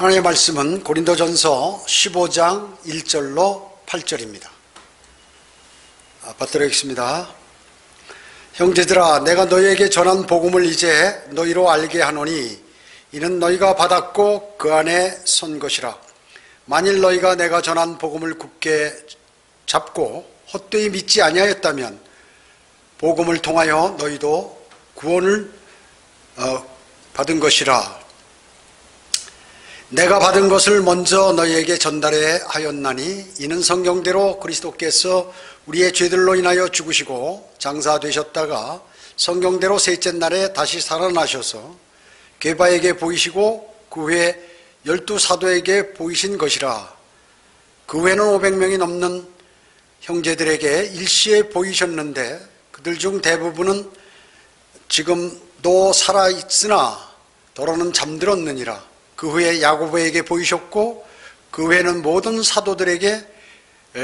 하나님의 말씀은 고린도전서 15장 1절로 8절입니다. 받들어있습니다. 형제들아, 내가 너희에게 전한 복음을 이제 너희로 알게 하노니 이는 너희가 받았고 그 안에 선 것이라. 만일 너희가 내가 전한 복음을 굳게 잡고 헛되이 믿지 아니하였다면 복음을 통하여 너희도 구원을 받은 것이라. 내가 받은 것을 먼저 너희에게 전달해 하였나니 이는 성경대로 그리스도께서 우리의 죄들로 인하여 죽으시고 장사되셨다가 성경대로 셋째 날에 다시 살아나셔서 게바에게 보이시고 그 후에 12 사도에게 보이신 것이라. 그 후에는 500명이 넘는 형제들에게 일시에 보이셨는데 그들 중 대부분은 지금도 살아있으나 더러는 잠들었느니라. 그 후에 야고보에게 보이셨고 그 후에는 모든 사도들에게,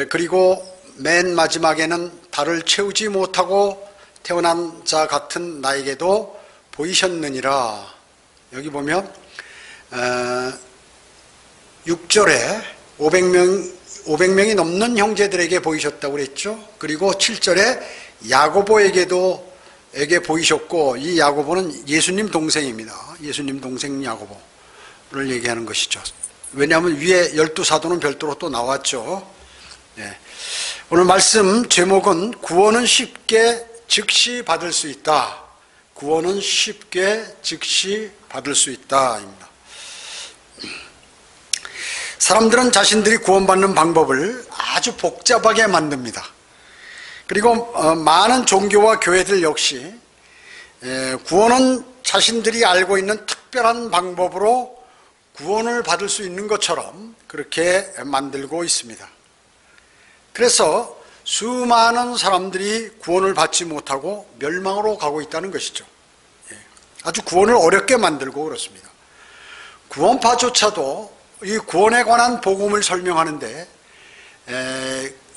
그리고 맨 마지막에는 달을 채우지 못하고 태어난 자 같은 나에게도 보이셨느니라. 여기 보면 6절에 500명이 넘는 형제들에게 보이셨다고 그랬죠. 그리고 7절에 야고보에게도 보이셨고, 이 야고보는 예수님 동생입니다. 예수님 동생 야고보를 얘기하는 것이죠. 왜냐하면 위에 12 사도는 별도로 또 나왔죠. 네. 오늘 말씀 제목은 구원은 쉽게 즉시 받을 수 있다. 구원은 쉽게 즉시 받을 수 있다입니다. 사람들은 자신들이 구원받는 방법을 아주 복잡하게 만듭니다. 그리고 많은 종교와 교회들 역시 구원은 자신들이 알고 있는 특별한 방법으로 구원을 받을 수 있는 것처럼 그렇게 만들고 있습니다. 그래서 수많은 사람들이 구원을 받지 못하고 멸망으로 가고 있다는 것이죠. 아주 구원을 어렵게 만들고 그렇습니다. 구원파조차도 이 구원에 관한 복음을 설명하는데,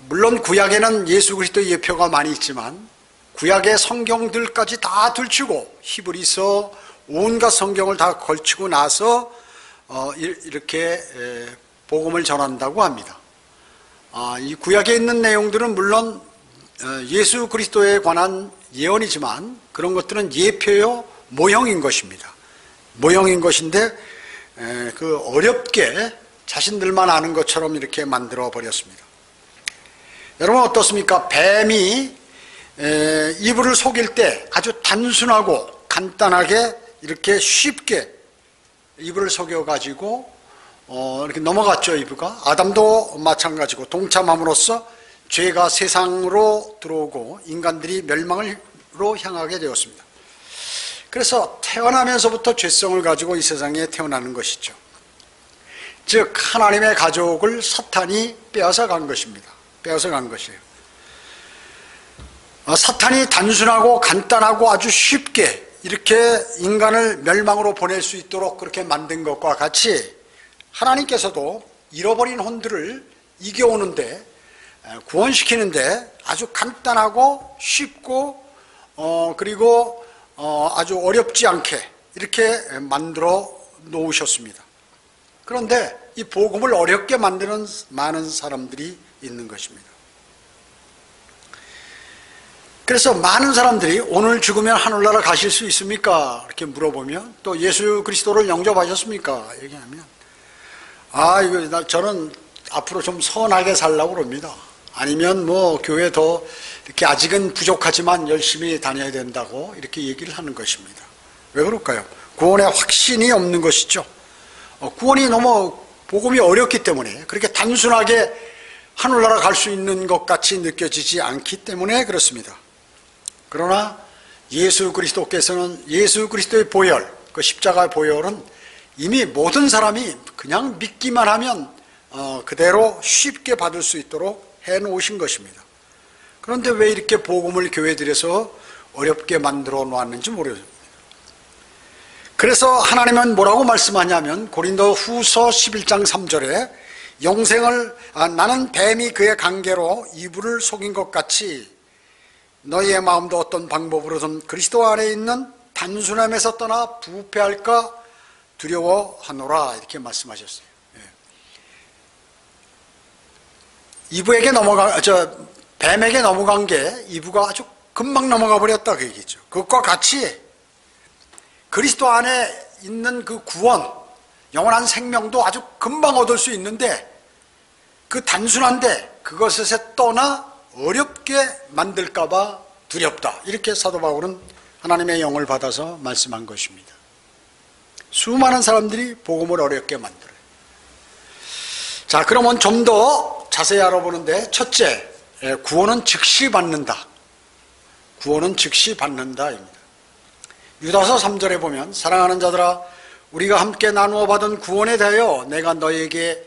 물론 구약에는 예수 그리스도의 예표가 많이 있지만 구약의 성경들까지 다 들추고 히브리서 온갖 성경을 다 걸치고 나서 이렇게 복음을 전한다고 합니다. 이 구약에 있는 내용들은 물론 예수 그리스도에 관한 예언이지만 그런 것들은 예표요 모형인 것입니다. 모형인 것인데 그 어렵게 자신들만 아는 것처럼 이렇게 만들어 버렸습니다. 여러분 어떻습니까? 뱀이 이불을 속일 때 아주 단순하고 간단하게 이렇게 쉽게 이불을 속여가지고 이렇게 넘어갔죠. 이브가. 아담도 마찬가지고 동참함으로써 죄가 세상으로 들어오고 인간들이 멸망으로 향하게 되었습니다. 그래서 태어나면서부터 죄성을 가지고 이 세상에 태어나는 것이죠. 즉 하나님의 가족을 사탄이 빼앗아 간 것입니다. 빼앗아 간 것이에요. 사탄이 단순하고 간단하고 아주 쉽게 이렇게 인간을 멸망으로 보낼 수 있도록 그렇게 만든 것과 같이 하나님께서도 잃어버린 혼들을 이겨오는데, 구원시키는데 아주 간단하고 쉽고 그리고 아주 어렵지 않게 이렇게 만들어 놓으셨습니다. 그런데 이 복음을 어렵게 만드는 많은 사람들이 있는 것입니다. 그래서 많은 사람들이 오늘 죽으면 하늘나라 가실 수 있습니까? 이렇게 물어보면, 또 예수 그리스도를 영접하셨습니까? 얘기하면 저는 앞으로 좀 선하게 살려고 그럽니다. 아니면 교회 더 이렇게 아직은 부족하지만 열심히 다녀야 된다고 이렇게 얘기를 하는 것입니다. 왜 그럴까요? 구원에 확신이 없는 것이죠. 구원이 너무 복음이 어렵기 때문에, 그렇게 단순하게 하늘나라 갈 수 있는 것 같이 느껴지지 않기 때문에 그렇습니다. 그러나 예수 그리스도께서는, 예수 그리스도의 보혈, 그 십자가의 보혈은 이미 모든 사람이 그냥 믿기만 하면 그대로 쉽게 받을 수 있도록 해놓으신 것입니다. 그런데 왜 이렇게 복음을 교회들에서 어렵게 만들어 놓았는지 모르겠습니다. 그래서 하나님은 뭐라고 말씀하냐면 고린도 후서 11장 3절에 나는 뱀이 그의 관계로 이불을 속인 것 같이 너희의 마음도 어떤 방법으로든 그리스도 안에 있는 단순함에서 떠나 부패할까 두려워하노라 이렇게 말씀하셨어요. 이브에게 뱀에게 넘어간 게 이브가 아주 금방 넘어가 버렸다 그 얘기죠. 그것과 같이 그리스도 안에 있는 그 구원, 영원한 생명도 아주 금방 얻을 수 있는데 그 단순한데 그것에서 떠나 어렵게 만들까봐 두렵다. 이렇게 사도 바울은 하나님의 영을 받아서 말씀한 것입니다. 수많은 사람들이 복음을 어렵게 만들어요. 자, 그러면 좀 더 자세히 알아보는데 첫째, 구원은 즉시 받는다. 구원은 즉시 받는다입니다. 유다서 3절에 보면 사랑하는 자들아 우리가 함께 나누어 받은 구원에 대하여 내가 너에게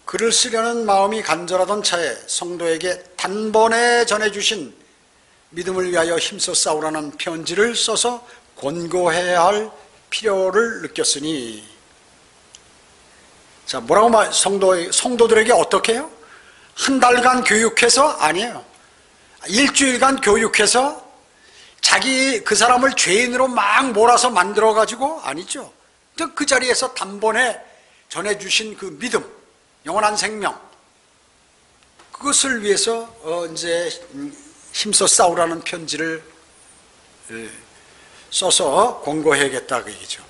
글을 쓰려는 마음이 간절하던 차에 성도에게 단번에 전해주신 믿음을 위하여 힘써 싸우라는 편지를 써서 권고해야 할 필요를 느꼈으니. 자, 뭐라고 성도들에게 어떻게 해요? 한 달간 교육해서? 아니에요. 일주일간 교육해서 자기 그 사람을 죄인으로 막 몰아서 만들어가지고? 아니죠. 그 자리에서 단번에 전해주신 그 믿음, 영원한 생명, 그것을 위해서 이제 힘써 싸우라는 편지를 써서 권고해야겠다 그 얘기죠.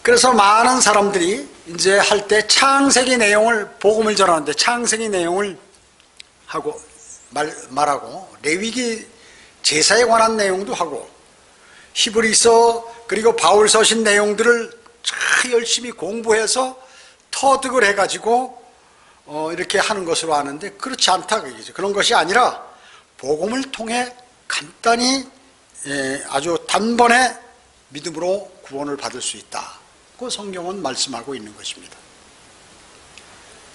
그래서 많은 사람들이 이제 할 때 창세기 내용을 복음을 전하는데 창세기 내용을 하고 말하고 레위기 제사에 관한 내용도 하고 히브리서 그리고 바울 서신 내용들을 참 열심히 공부해서 터득을 해가지고 이렇게 하는 것으로 아는데 그렇지 않다 그 얘기죠. 그런 것이 아니라 복음을 통해 간단히 아주 단번에 믿음으로 구원을 받을 수 있다. 그 성경은 말씀하고 있는 것입니다.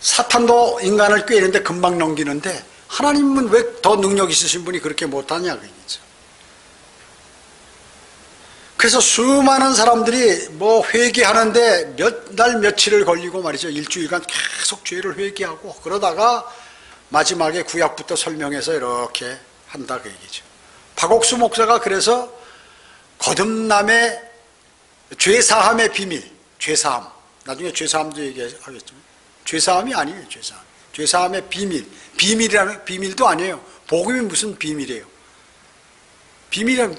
사탄도 인간을 꾀는데 금방 넘기는데 하나님은 왜 더 능력 있으신 분이 그렇게 못하냐 그 얘기죠. 그래서 수많은 사람들이 뭐 회개하는데 몇 날 며칠을 걸리고 말이죠. 일주일간 계속 죄를 회개하고 그러다가 마지막에 구약부터 설명해서 이렇게 한다 그 얘기죠. 박옥수 목사가 그래서 거듭남의 죄사함의 비밀, 죄사함, 나중에 죄사함도 얘기하겠지만 죄사함이 아니에요. 죄사함의 비밀, 비밀이라는 비밀도 아니에요. 복음이 무슨 비밀이에요. 비밀은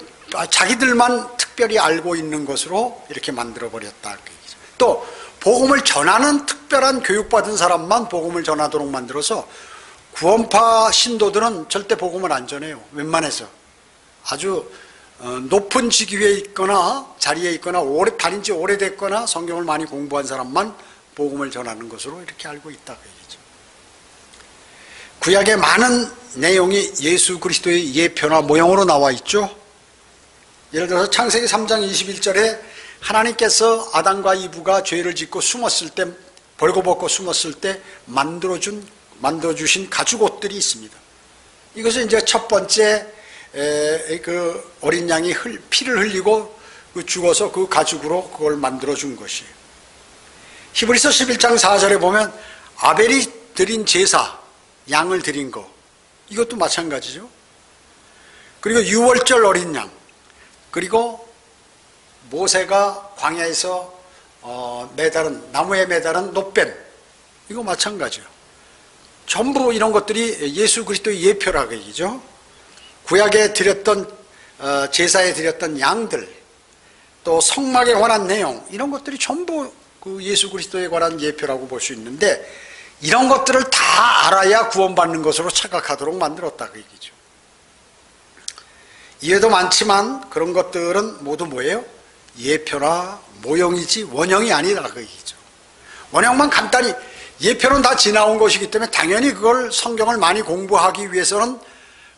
자기들만 특별히 알고 있는 것으로 이렇게 만들어버렸다. 또 복음을 전하는 특별한 교육받은 사람만 복음을 전하도록 만들어서 구원파 신도들은 절대 복음을 안 전해요. 웬만해서. 아주 높은 직위에 있거나 자리에 있거나 다닌 지 오래됐거나 성경을 많이 공부한 사람만 복음을 전하는 것으로 이렇게 알고 있다. 그 얘기죠. 구약의 많은 내용이 예수 그리스도의 예표나 모형으로 나와 있죠. 예를 들어서 창세기 3장 21절에 하나님께서 아담과 이브가 죄를 짓고 숨었을 때, 벌거벗고 숨었을 때 만들어주신 가죽옷들이 있습니다. 이것은 이제 첫 번째 그 어린 양이 피를 흘리고 죽어서 그 가죽으로 그걸 만들어준 것이에요. 히브리서 11장 4절에 보면 아벨이 드린 제사, 양을 드린 거, 이것도 마찬가지죠. 그리고 유월절 어린 양, 그리고 모세가 광야에서 나무에 매달은 노뱀, 이거 마찬가지예요. 전부 이런 것들이 예수 그리스도의 예표라고 얘기죠. 구약에 드렸던 제사에 드렸던 양들, 또 성막에 관한 내용, 이런 것들이 전부 그 예수 그리스도에 관한 예표라고 볼 수 있는데 이런 것들을 다 알아야 구원받는 것으로 착각하도록 만들었다 그 얘기죠. 이외에도 많지만 그런 것들은 모두 뭐예요? 예표나 모형이지 원형이 아니라 그 얘기죠. 원형만 간단히, 예표는 다 지나온 것이기 때문에 당연히 그걸 성경을 많이 공부하기 위해서는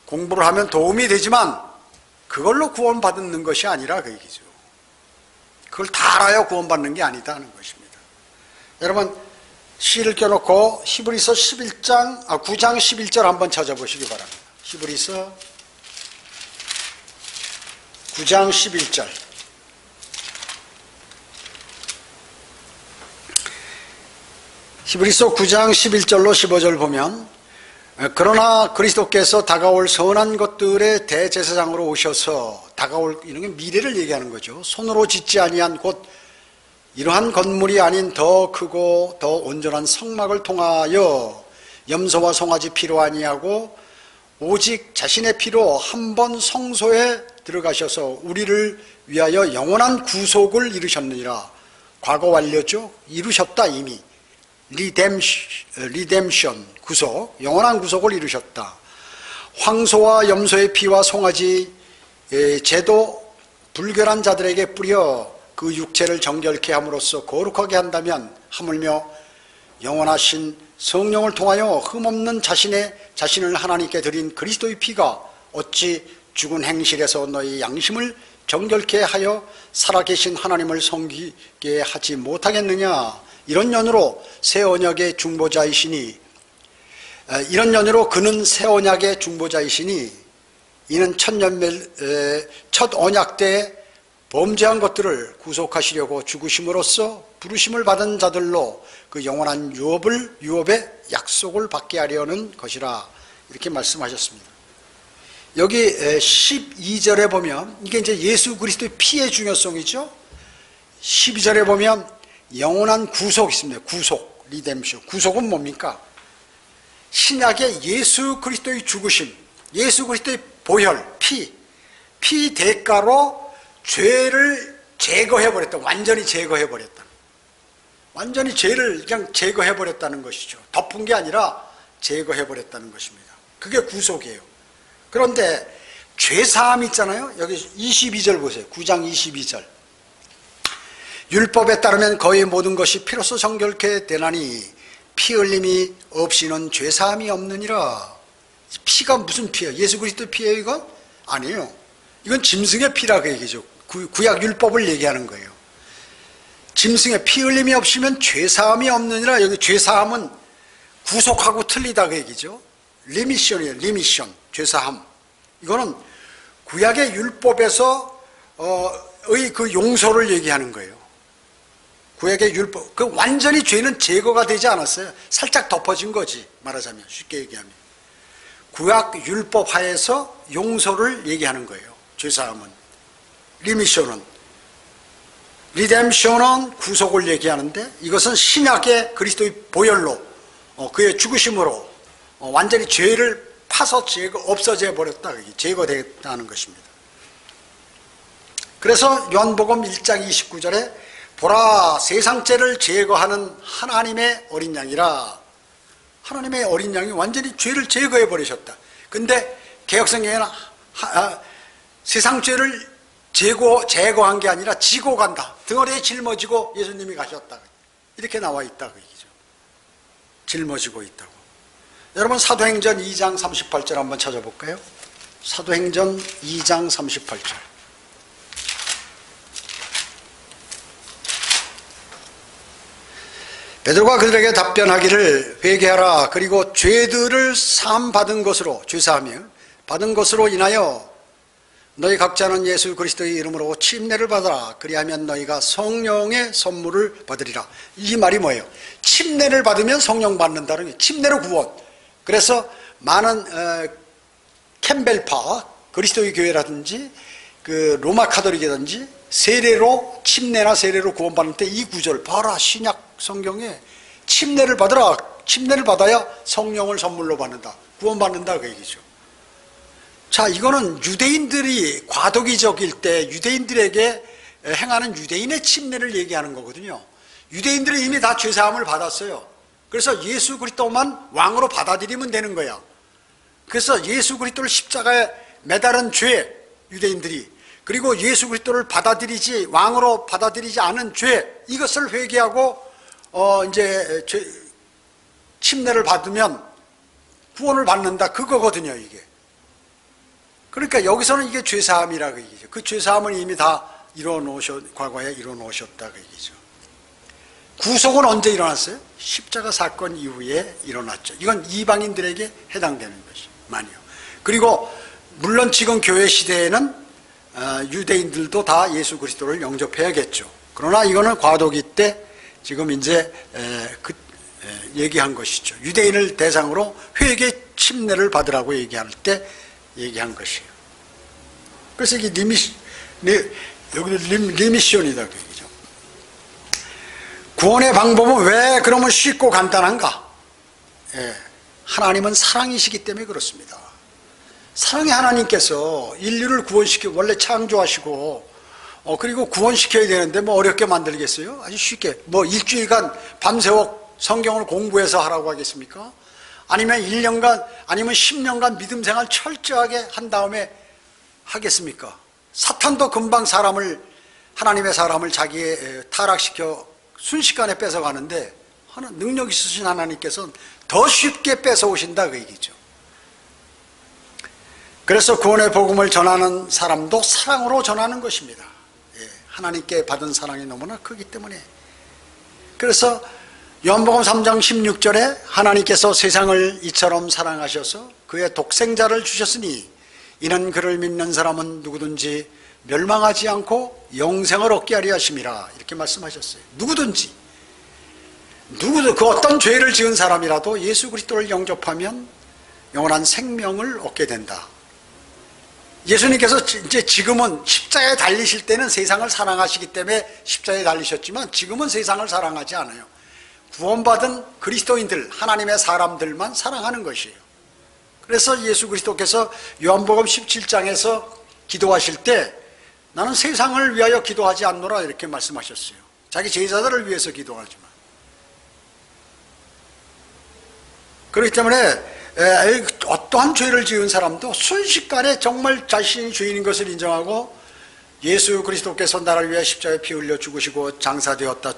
공부를 하면 도움이 되지만 그걸로 구원받는 것이 아니라 그 얘기죠. 그걸 다 알아야 구원받는 게 아니다는 것입니다. 여러분 시를 껴놓고 히브리서 9장 11절 한번 찾아보시기 바랍니다. 히브리서 9장 11절. 히브리서 9장 11절로 15절 보면 그러나 그리스도께서 다가올 선한 것들의 대제사장으로 오셔서 다가올 이런 게 미래를 얘기하는 거죠. 손으로 짓지 아니한 곧 이러한 건물이 아닌 더 크고 더 온전한 성막을 통하여 염소와 송아지 피로 아니하고 오직 자신의 피로 한 번 성소에 들어가셔서 우리를 위하여 영원한 구속을 이루셨느니라. 과거 완료죠. 이루셨다. 이미 리뎀션, 구속, 영원한 구속을 이루셨다. 황소와 염소의 피와 송아지 제도 불결한 자들에게 뿌려 그 육체를 정결케 함으로써 거룩하게 한다면 하물며 영원하신 성령을 통하여 흠없는 자신을 하나님께 드린 그리스도의 피가 어찌 죽은 행실에서 너희 양심을 정결케 하여 살아계신 하나님을 섬기게 하지 못하겠느냐. 이런 연유로 새 언약의 중보자이시니, 이런 연유로 그는 새 언약의 중보자이시니 이는 첫 언약 때 범죄한 것들을 구속하시려고 죽으심으로써 부르심을 받은 자들로 그 영원한 유업의 약속을 받게 하려는 것이라. 이렇게 말씀하셨습니다. 여기 12절에 보면 이게 이제 예수 그리스도의 피의 중요성이죠. 12절에 보면 영원한 구속이 있습니다. 구속, 리뎀션. 구속은 뭡니까? 신약의 예수 그리스도의 죽으심, 예수 그리스도의 보혈, 피 대가로 죄를 제거해버렸다. 완전히 제거해버렸다. 완전히 죄를 그냥 제거해버렸다는 것이죠. 덮은 게 아니라 제거해버렸다는 것입니다. 그게 구속이에요. 그런데 죄사함 있잖아요. 여기 22절 보세요. 9장 22절. 율법에 따르면 거의 모든 것이 피로써 정결케 되나니 피 흘림이 없이는 죄사함이 없느니라. 피가 무슨 피예요? 예수 그리스도 피예요 이건? 아니에요. 이건 짐승의 피라고 얘기죠. 구약 율법을 얘기하는 거예요. 짐승의 피 흘림이 없으면 죄사함이 없느니라. 여기 죄사함은 구속하고 틀리다 그 얘기죠. 리미션이에요. 리미션. 죄사함. 이거는 구약의 율법에서 그 용서를 얘기하는 거예요. 구약의 율법, 그 완전히 죄는 제거가 되지 않았어요. 살짝 덮어진 거지, 말하자면. 쉽게 얘기하면. 구약 율법 하에서 용서를 얘기하는 거예요. 죄사함은. 리미션은. 리뎀션은 구속을 얘기하는데 이것은 신약의 그리스도의 보혈로, 그의 죽으심으로 완전히 죄를 파서 없어져 버렸다. 제거됐다는 것입니다. 그래서 요한복음 1장 29절에 보라 세상 죄를 제거하는 하나님의 어린 양이라. 하나님의 어린 양이 완전히 죄를 제거해 버리셨다. 근데 개혁성경에는 세상 죄를 제거한 게 아니라 지고 간다. 등어리에 짊어지고 예수님이 가셨다. 이렇게 나와 있다 그 얘기죠. 짊어지고 있다고. 여러분 사도행전 2장 38절 한번 찾아볼까요? 사도행전 2장 38절. 베드로가 그들에게 답변하기를 회개하라. 그리고 죄들을 사함 받은 것으로, 죄사하며 받은 것으로 인하여 너희 각자는 예수 그리스도의 이름으로 침례를 받아라. 그리하면 너희가 성령의 선물을 받으리라. 이 말이 뭐예요? 침례를 받으면 성령 받는다는 게 침례로 구원. 그래서 많은 캠벨파 그리스도의 교회라든지 그 로마 카톨릭이라든지 세례로, 침례나 세례로 구원받는 때 이 구절 봐라. 신약 성경에 침례를 받으라. 침례를 받아야 성령을 선물로 받는다. 구원받는다 그 얘기죠. 자, 이거는 유대인들이 과도기적일 때 유대인들에게 행하는 유대인의 침례를 얘기하는 거거든요. 유대인들이 이미 다 죄사함을 받았어요. 그래서 예수 그리스도만 왕으로 받아들이면 되는 거야. 그래서 예수 그리스도를 십자가에 매달은 죄, 유대인들이, 그리고 예수 그리스도를 왕으로 받아들이지 않은 죄, 이것을 회개하고 이제 침례를 받으면 구원을 받는다, 그거거든요 이게. 그러니까 여기서는 이게 죄사함이라고 얘기죠. 그 죄사함은 이미 다 과거에 이루어 놓으셨다 그 얘기죠. 구속은 언제 일어났어요? 십자가 사건 이후에 일어났죠. 이건 이방인들에게 해당되는 것이만요. 그리고 물론 지금 교회 시대에는 유대인들도 다 예수 그리스도를 영접해야겠죠. 그러나 이거는 과도기 때 지금 이제 얘기한 것이죠. 유대인을 대상으로 회개 침례를 받으라고 얘기할 때 얘기한 것이에요. 그래서 이게 여기도 리미션이다 그 얘기죠. 구원의 방법은 왜 그러면 쉽고 간단한가? 예, 하나님은 사랑이시기 때문에 그렇습니다. 사랑의 하나님께서 인류를 구원시키고 원래 창조하시고 그리고 구원시켜야 되는데 뭐 어렵게 만들겠어요? 아주 쉽게 뭐 일주일간 밤새워 성경을 공부해서 하라고 하겠습니까? 아니면 1년간 아니면 10년간 믿음 생활 철저하게 한 다음에 하겠습니까? 사탄도 금방 하나님의 사람을 자기의 타락시켜 순식간에 뺏어가는데 능력 있으신 하나님께서는 더 쉽게 뺏어오신다 그 얘기죠. 그래서 구원의 복음을 전하는 사람도 사랑으로 전하는 것입니다. 하나님께 받은 사랑이 너무나 크기 때문에. 그래서 요한복음 3장 16절에 하나님께서 세상을 이처럼 사랑하셔서 그의 독생자를 주셨으니 이는 그를 믿는 사람은 누구든지 멸망하지 않고 영생을 얻게 하려 하심이라 이렇게 말씀하셨어요. 누구든지 그 어떤 죄를 지은 사람이라도 예수 그리스도를 영접하면 영원한 생명을 얻게 된다. 예수님께서 이제 지금은 십자가에 달리실 때는 세상을 사랑하시기 때문에 십자가에 달리셨지만 지금은 세상을 사랑하지 않아요. 구원받은 그리스도인들, 하나님의 사람들만 사랑하는 것이에요. 그래서 예수 그리스도께서 요한복음 17장에서 기도하실 때 나는 세상을 위하여 기도하지 않노라 이렇게 말씀하셨어요. 자기 제자들을 위해서 기도하지만. 그렇기 때문에 어떠한 죄를 지은 사람도 순식간에 정말 자신이 죄인인 것을 인정하고 예수 그리스도께서 나를 위해 십자가에 피 흘려 죽으시고 장사되었다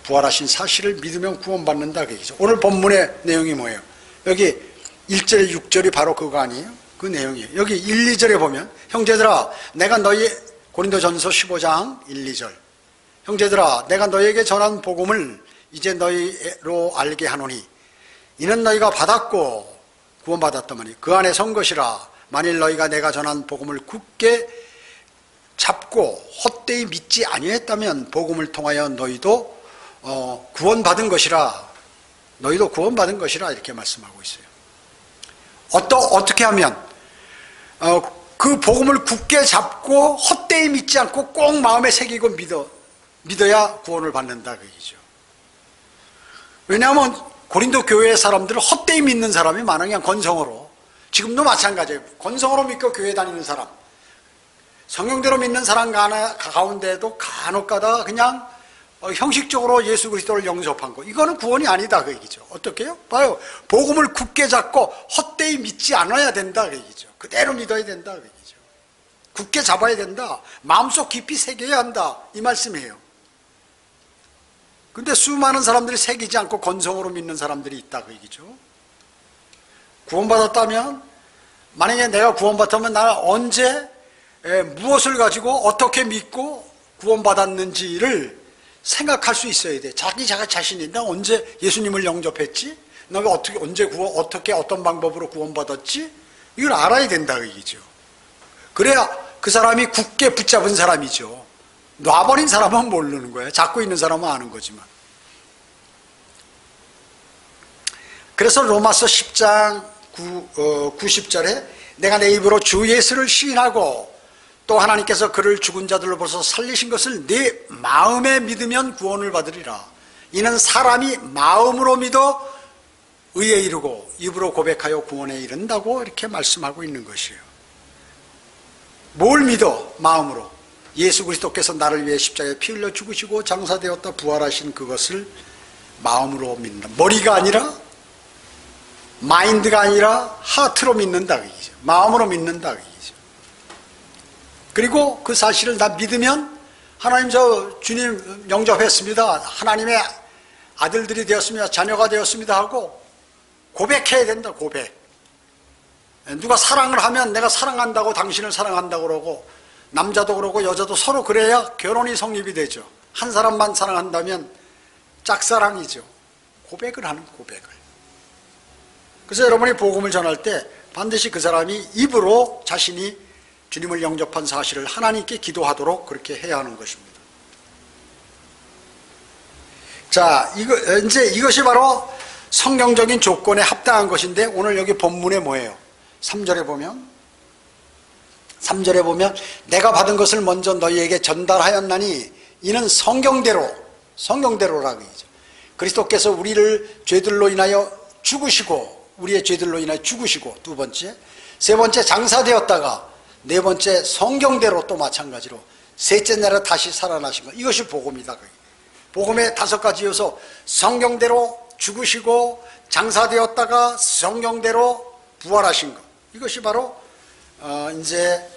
부활하신 사실을 믿으면 구원받는다 그 얘기죠. 오늘 본문의 내용이 뭐예요? 여기 1절 6절이 바로 그거 아니에요? 그 내용이에요. 여기 1, 2절에 보면 형제들아 내가 고린도전서 15장 1, 2절 형제들아 내가 너희에게 전한 복음을 이제 너희로 알게 하노니 이는 너희가 받았고 구원받았더니 그 안에 선 것이라. 만일 너희가 내가 전한 복음을 굳게 잡고 헛되이 믿지 아니했다면 복음을 통하여 너희도 구원받은 것이라. 너희도 구원받은 것이라 이렇게 말씀하고 있어요. 어떻게 하면 그 복음을 굳게 잡고 헛되이 믿지 않고 꼭 마음에 새기고 믿어야 구원을 받는다 그 얘기죠. 왜냐하면 고린도 교회 사람들은 헛되이 믿는 사람이 많아. 그냥 건성으로. 지금도 마찬가지예요. 건성으로 믿고 교회 다니는 사람, 성경대로 믿는 사람 가운데도 간혹 가다가 그냥 형식적으로 예수 그리스도를 영접한 거, 이거는 구원이 아니다 그 얘기죠. 어떻게 해요? 봐요. 복음을 굳게 잡고 헛되이 믿지 않아야 된다 그 얘기죠. 그대로 믿어야 된다 그 얘기죠. 굳게 잡아야 된다. 마음속 깊이 새겨야 한다 이 말씀이에요. 근데 수많은 사람들이 새기지 않고 건성으로 믿는 사람들이 있다 그 얘기죠. 구원받았다면, 만약에 내가 구원받았다면 나는 언제 무엇을 가지고 어떻게 믿고 구원받았는지를 생각할 수 있어야 돼. 자기가 자신이 나 언제 예수님을 영접했지? 내가 어떻게 어떤 방법으로 구원받았지? 이걸 알아야 된다 그 얘기죠. 그래야 그 사람이 굳게 붙잡은 사람이죠. 놔버린 사람은 모르는 거예요. 잡고 있는 사람은 아는 거지만. 그래서 로마서 10장 90절에 내가 내 입으로 주 예수를 시인하고 또 하나님께서 그를 죽은 자들로부터 살리신 것을 네 마음에 믿으면 구원을 받으리라. 이는 사람이 마음으로 믿어 의에 이르고 입으로 고백하여 구원에 이른다고 이렇게 말씀하고 있는 것이에요. 뭘 믿어? 마음으로. 예수 그리스도께서 나를 위해 십자가에 피 흘려 죽으시고 장사되었다 부활하신 그것을 마음으로 믿는다. 머리가 아니라, 마인드가 아니라 하트로 믿는다 그 얘기죠. 마음으로 믿는다 그 얘기죠. 그리고 그 사실을 다 믿으면 하나님 저 주님 영접했습니다, 하나님의 아들들이 되었습니다, 자녀가 되었습니다 하고 고백해야 된다. 고백. 누가 사랑을 하면 내가 사랑한다고, 당신을 사랑한다고 그러고, 남자도 그러고 여자도 서로 그래야 결혼이 성립이 되죠. 한 사람만 사랑한다면 짝사랑이죠. 고백을 하는, 고백을. 그래서 여러분이 복음을 전할 때 반드시 그 사람이 입으로 자신이 주님을 영접한 사실을 하나님께 기도하도록 그렇게 해야 하는 것입니다. 자, 이것이 바로 성경적인 조건에 합당한 것인데, 오늘 여기 본문에 뭐예요? 3절에 보면 3절에 보면 내가 받은 것을 먼저 너희에게 전달하였나니 이는 성경대로라고 얘기죠. 그리스도께서 우리를 죄들로 인하여 죽으시고, 우리의 죄들로 인하여 죽으시고, 두 번째, 세 번째 장사되었다가, 네 번째 성경대로 또 마찬가지로 셋째 날에 다시 살아나신 것. 이것이 복음이다. 복음의 5가지 요소, 성경대로 죽으시고 장사되었다가 성경대로 부활하신 것. 이것이 바로 이제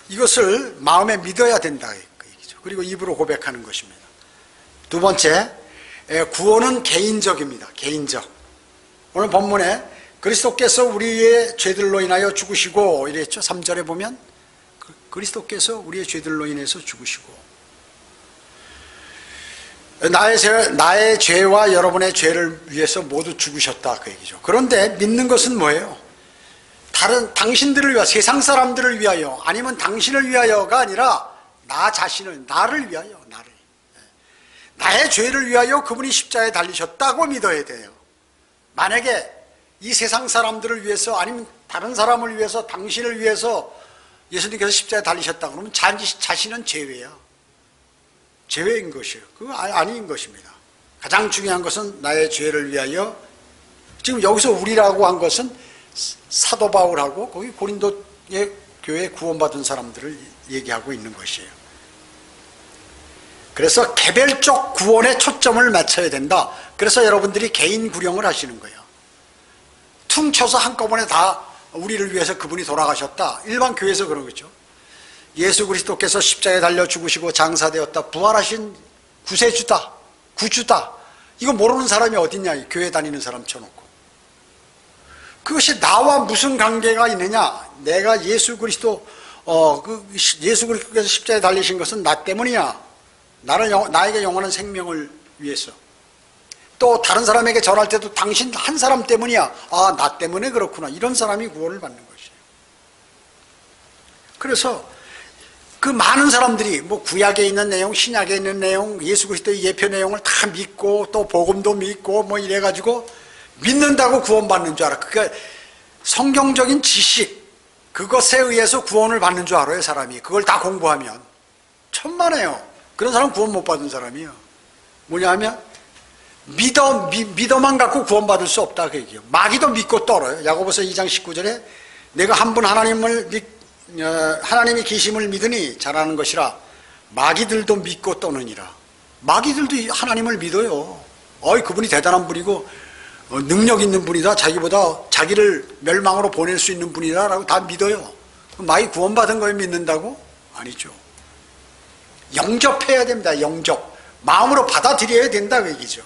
이것을 마음에 믿어야 된다 그 얘기죠. 그리고 입으로 고백하는 것입니다. 두 번째, 구원은 개인적입니다. 개인적. 오늘 본문에 그리스도께서 우리의 죄들로 인하여 죽으시고 이랬죠. 3절에 보면 그리스도께서 우리의 죄들로 인해서 죽으시고, 나의 죄와 여러분의 죄를 위해서 모두 죽으셨다 그 얘기죠. 그런데 믿는 것은 뭐예요? 당신들을 위하여, 세상 사람들을 위하여, 아니면 당신을 위하여가 아니라 나 자신을, 나를 위하여, 나의 죄를 위하여 그분이 십자가에 달리셨다고 믿어야 돼요. 만약에 이 세상 사람들을 위해서, 아니면 다른 사람을 위해서, 당신을 위해서 예수님께서 십자가에 달리셨다 그러면 자신은 제외야. 제외인 것이에요. 그거 아닌 것입니다. 가장 중요한 것은 나의 죄를 위하여. 지금 여기서 우리라고 한 것은 사도 바울하고 거기 고린도의 교회에 구원받은 사람들을 얘기하고 있는 것이에요. 그래서 개별적 구원에 초점을 맞춰야 된다. 그래서 여러분들이 개인 구령을 하시는 거예요. 퉁쳐서 한꺼번에 다 우리를 위해서 그분이 돌아가셨다. 일반 교회에서 그런 거죠. 예수 그리스도께서 십자가에 달려 죽으시고 장사되었다. 부활하신 구세주다. 구주다. 이거 모르는 사람이 어딨냐. 교회 다니는 사람 쳐놓고. 그것이 나와 무슨 관계가 있느냐. 내가 예수 그리스도께서 십자가에 달리신 것은 나 때문이야. 나에게 영원한 생명을 위해서. 또 다른 사람에게 전할 때도 당신 한 사람 때문이야. 아, 나 때문에 그렇구나. 이런 사람이 구원을 받는 것이에요. 그래서 그 많은 사람들이 뭐 구약에 있는 내용, 신약에 있는 내용, 예수 그리스도의 예표 내용을 다 믿고 또 복음도 믿고 뭐 이래가지고 믿는다고 구원받는 줄 알아. 그러니까 성경적인 지식, 그것에 의해서 구원을 받는 줄 알아요, 사람이. 그걸 다 공부하면. 천만에요. 그런 사람 구원 못 받은 사람이에요. 뭐냐 하면 믿어만 갖고 구원받을 수 없다 그 얘기예요. 마귀도 믿고 떨어요. 야고보서 2장 19절에 내가 한 분 하나님의 계심을 믿으니 잘하는 것이라 마귀들도 믿고 떠느니라. 마귀들도 하나님을 믿어요. 그분이 대단한 분이고 능력 있는 분이다. 자기를 멸망으로 보낼 수 있는 분이다 라고 다 믿어요. 마귀 구원받은 거에 믿는다고? 아니죠. 영접해야 됩니다. 영접. 마음으로 받아들여야 된다 그 얘기죠.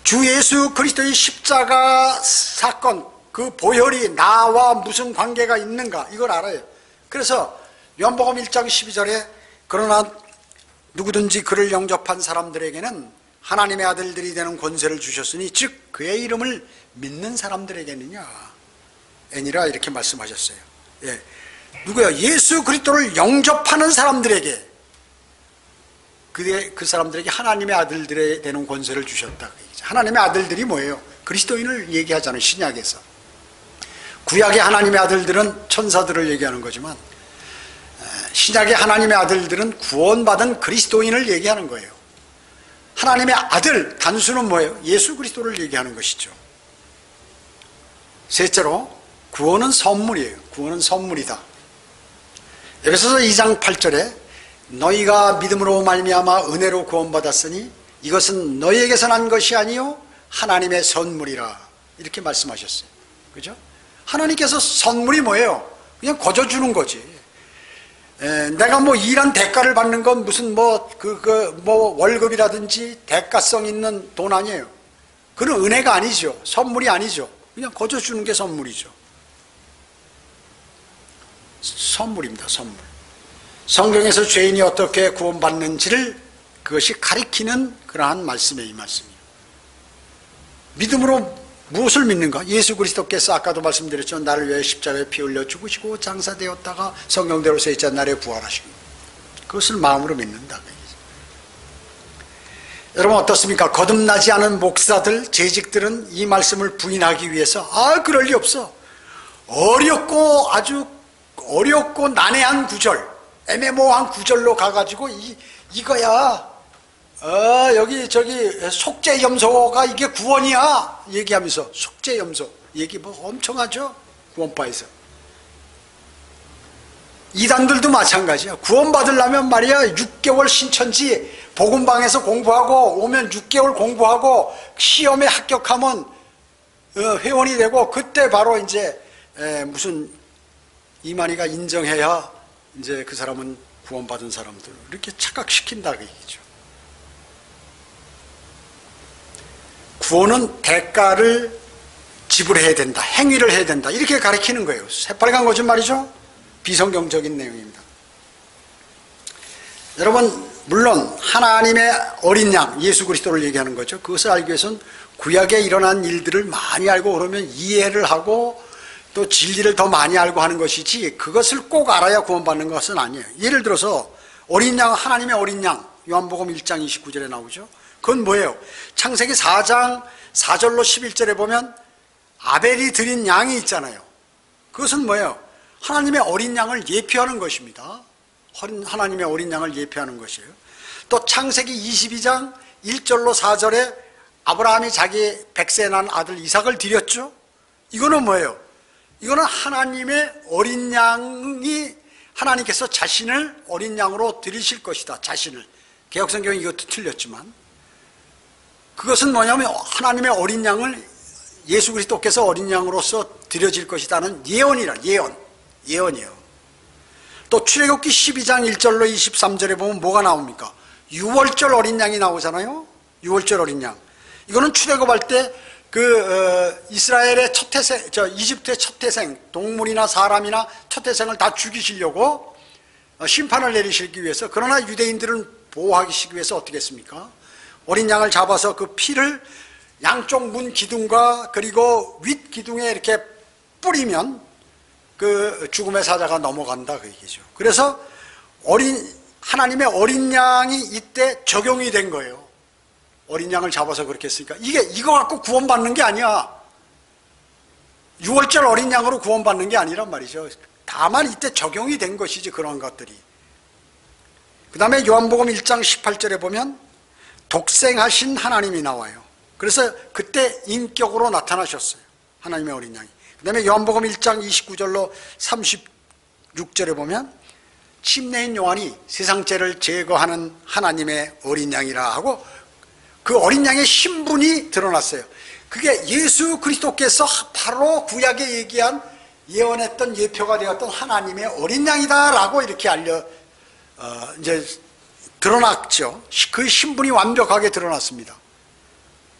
주 예수 그리스도의 십자가 사건, 그 보혈이 나와 무슨 관계가 있는가 이걸 알아요. 그래서 요한복음 1장 12절에 그러나 누구든지 그를 영접한 사람들에게는 하나님의 아들들이 되는 권세를 주셨으니 즉 그의 이름을 믿는 사람들에게는요 애니라 이렇게 말씀하셨어요. 예. 누구요? 예수 그리스도를 영접하는 사람들에게 그 사람들에게 하나님의 아들들이 되는 권세를 주셨다. 하나님의 아들들이 뭐예요? 그리스도인을 얘기하잖아요. 신약에서. 구약의 하나님의 아들들은 천사들을 얘기하는 거지만 신약의 하나님의 아들들은 구원받은 그리스도인을 얘기하는 거예요. 하나님의 아들, 단수는 뭐예요? 예수 그리스도를 얘기하는 것이죠. 셋째로 구원은 선물이에요. 구원은 선물이다. 에베소서 2장 8절에 너희가 믿음으로 말미암아 은혜로 구원받았으니 이것은 너희에게서 난 것이 아니요 하나님의 선물이라 이렇게 말씀하셨어요. 그죠? 하나님께서 선물이 뭐예요? 그냥 거저 주는 거지. 내가 뭐 일한 대가를 받는 건 무슨 뭐 월급이라든지 대가성 있는 돈 아니에요. 그건 은혜가 아니죠. 선물이 아니죠. 그냥 거저 주는 게 선물이죠. 선물입니다. 선물. 성경에서 죄인이 어떻게 구원받는지를 그것이 가리키는 그러한 말씀이에요. 이 말씀이에요. 믿음으로 무엇을 믿는가? 예수 그리스도께서 아까도 말씀드렸죠. 나를 위해 십자가에 피 흘려 죽으시고 장사되었다가 성경대로 셋째 날에 부활하시고 그것을 마음으로 믿는다. 여러분 어떻습니까? 거듭나지 않은 목사들, 재직들은 이 말씀을 부인하기 위해서 그럴 리 없어. 어렵고 아주 어렵고 난해한 구절, 애매모호한 구절로 가가지고 이거야. 여기 저기 속죄염소가 이게 구원이야 얘기하면서 속죄염소 얘기 뭐 엄청 하죠. 구원파에서. 이단들도 마찬가지야. 구원받으려면 말이야 6개월 신천지 복음방에서 공부하고 오면 6개월 공부하고 시험에 합격하면 회원이 되고 그때 바로 이제 무슨 이만희가 인정해야 이제 그 사람은 구원받은 사람들 이렇게 착각시킨다 그 얘기죠. 구원은 대가를 지불해야 된다, 행위를 해야 된다 이렇게 가르치는 거예요. 새빨간 거짓 말이죠. 비성경적인 내용입니다. 여러분 물론 하나님의 어린 양 예수 그리스도를 얘기하는 거죠. 그것을 알기 위해서는 구약에 일어난 일들을 많이 알고 그러면 이해를 하고 또 진리를 더 많이 알고 하는 것이지 그것을 꼭 알아야 구원받는 것은 아니에요. 예를 들어서 어린 양, 하나님의 어린 양 요한복음 1장 29절에 나오죠. 그건 뭐예요? 창세기 4장 4절로 11절에 보면 아벨이 드린 양이 있잖아요. 그것은 뭐예요? 하나님의 어린 양을 예표하는 것입니다. 하나님의 어린 양을 예표하는 것이에요. 또 창세기 22장 1절로 4절에 아브라함이 자기 백세 난 아들 이삭을 드렸죠. 이거는 뭐예요? 이거는 하나님의 어린 양이 하나님께서 자신을 어린 양으로 드리실 것이다. 자신을. 개역성경이 이것도 틀렸지만 그것은 뭐냐면 하나님의 어린 양을 예수 그리스도께서 어린 양으로서 드려질 것이다는 예언이라. 예언이에요. 또 출애굽기 12장 1절로 23절에 보면 뭐가 나옵니까? 유월절 어린 양이 나오잖아요. 유월절 어린 양. 이거는 출애굽할 때 이스라엘의 첫 태생, 이집트의 첫 태생, 동물이나 사람이나 첫 태생을 다 죽이시려고 심판을 내리시기 위해서. 그러나 유대인들은 보호하기 위해서 어떻게 했습니까? 어린 양을 잡아서 그 피를 양쪽 문 기둥과 그리고 윗 기둥에 이렇게 뿌리면 그 죽음의 사자가 넘어간다 그 얘기죠. 그래서 하나님의 어린 양이 이때 적용이 된 거예요. 어린 양을 잡아서 그렇게 했으니까 이거 갖고 구원받는 게 아니야. 6월절 어린 양으로 구원받는 게 아니란 말이죠. 다만 이때 적용이 된 것이지 그런 것들이. 그 다음에 요한복음 1장 18절에 보면 독생하신 하나님이 나와요. 그래서 그때 인격으로 나타나셨어요. 하나님의 어린 양이. 그 다음에 요한복음 1장 29절로 36절에 보면 침례인 요한이 세상 죄를 제거하는 하나님의 어린 양이라 하고 그 어린 양의 신분이 드러났어요. 그게 예수 그리스도께서 바로 구약에 얘기한 예언했던 예표가 되었던 하나님의 어린 양이다라고 이렇게 이제 드러났죠. 그 신분이 완벽하게 드러났습니다.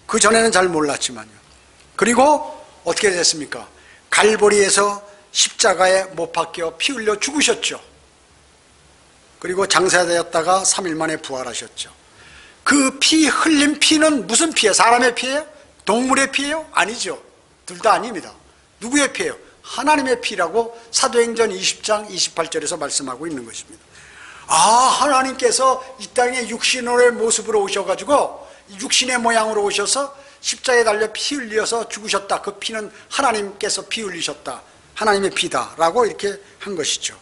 그 전에는 잘 몰랐지만요. 그리고 어떻게 됐습니까? 갈보리에서 십자가에 못 박혀 피 흘려 죽으셨죠. 그리고 장사되었다가 3일 만에 부활하셨죠. 그 피 흘린 피는 무슨 피예요? 사람의 피예요? 동물의 피예요? 아니죠. 둘 다 아닙니다. 누구의 피예요? 하나님의 피라고 사도행전 20장 28절에서 말씀하고 있는 것입니다. 하나님께서 이 땅에 육신의 모습으로 오셔가지고 육신의 모양으로 오셔서 십자가에 달려 피 흘려서 죽으셨다. 그 피는 하나님께서 피 흘리셨다. 하나님의 피다라고 이렇게 한 것이죠.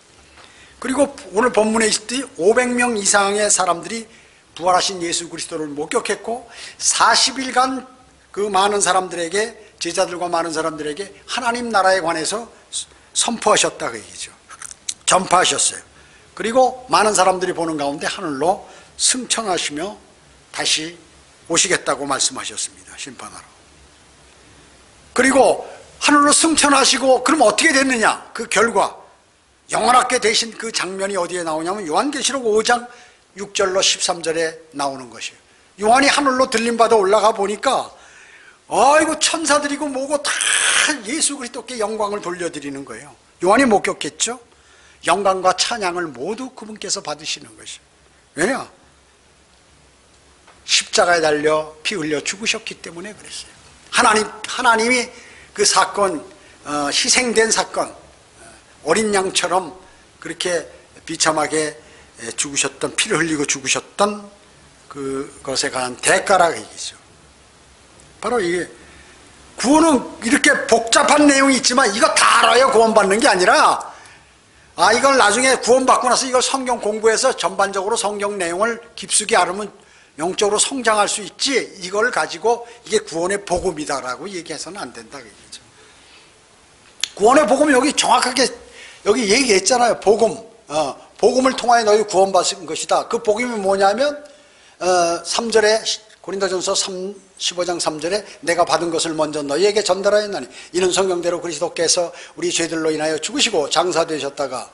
그리고 오늘 본문에 있듯이 500명 이상의 사람들이 부활하신 예수 그리스도를 목격했고 40일간 그 많은 사람들에게, 제자들과 많은 사람들에게 하나님 나라에 관해서 선포하셨다 그 얘기죠. 전파하셨어요. 그리고 많은 사람들이 보는 가운데 하늘로 승천하시며 다시 오시겠다고 말씀하셨습니다. 심판하러. 그리고 하늘로 승천하시고 그럼 어떻게 됐느냐? 그 결과 영원하게 되신 그 장면이 어디에 나오냐면 요한계시록 5장 6절로 13절에 나오는 것이에요. 요한이 하늘로 들림받아 올라가 보니까 아이고 천사들이고 뭐고 다 예수 그리스도께 영광을 돌려드리는 거예요. 요한이 목격했죠. 영광과 찬양을 모두 그분께서 받으시는 것이에요. 왜냐? 십자가에 달려 피 흘려 죽으셨기 때문에 그랬어요. 하나님이 그 사건, 희생된 사건, 어린 양처럼 그렇게 비참하게 죽으셨던, 피를 흘리고 죽으셨던 그것에 관한 대가라고 얘기죠. 바로 이게 구원은 이렇게 복잡한 내용이 있지만 이거 다 알아야 구원받는 게 아니라 이걸 나중에 구원받고 나서 이걸 성경 공부해서 전반적으로 성경 내용을 깊숙이 알으면 영적으로 성장할 수 있지, 이걸 가지고 이게 구원의 복음이다라고 얘기해서는 안 된다, 그얘기죠. 구원의 복음 여기 정확하게 여기 얘기했잖아요. 복음을 통하여 너희 구원받은 것이다. 그 복음이 뭐냐면 3절에 고린도전서 15장 3절에 내가 받은 것을 먼저 너희에게 전달하였나니 이는 성경대로 그리스도께서 우리 죄들로 인하여 죽으시고 장사되셨다가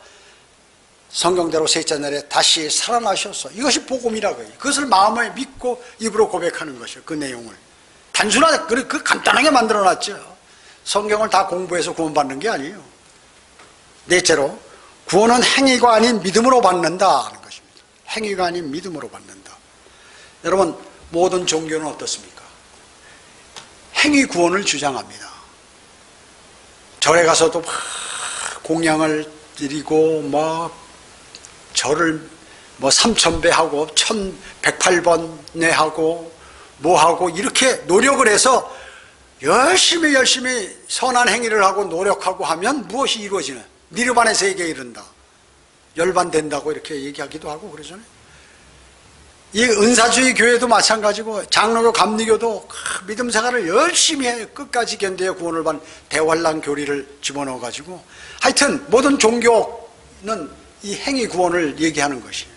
성경대로 셋째 날에 다시 살아나셨어. 이것이 복음이라고요. 그것을 마음에 믿고 입으로 고백하는 것이요. 그 내용을 단순하게 그 간단하게 만들어놨죠. 성경을 다 공부해서 구원받는 게 아니에요. 넷째로 구원은 행위가 아닌 믿음으로 받는다 하는 것입니다. 행위가 아닌 믿음으로 받는다. 여러분, 모든 종교는 어떻습니까? 행위 구원을 주장합니다. 절에 가서도 막 공양을 드리고 절을 3000배 하고 1108번 하고 하고 이렇게 노력을 해서 열심히 선한 행위를 하고 노력하고 하면 무엇이 이루어지는? 니르바의 세계에 이른다. 열반된다고 이렇게 얘기하기도 하고 그러잖아요. 이 은사주의 교회도 마찬가지고 장로교 감리교도 믿음 생활을 열심히 해 끝까지 견뎌야 구원을 받는 대환란 교리를 집어넣어 가지고 하여튼 모든 종교는 이 행위 구원을 얘기하는 것이에요.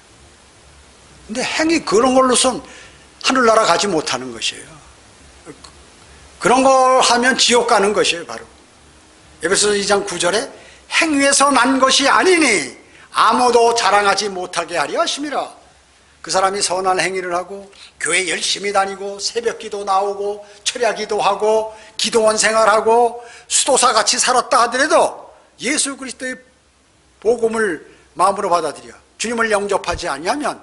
근데 행위 그런 걸로선 하늘나라 가지 못하는 것이에요. 그런 걸 하면 지옥 가는 것이에요. 바로 에베소서 2장 9절에 행위에서 난 것이 아니니 아무도 자랑하지 못하게 하려 하심이라. 그 사람이 선한 행위를 하고 교회 열심히 다니고 새벽기도 나오고 철야기도 하고 기도원 생활하고 수도사같이 살았다 하더라도 예수 그리스도의 복음을 마음으로 받아들여 주님을 영접하지 아니하면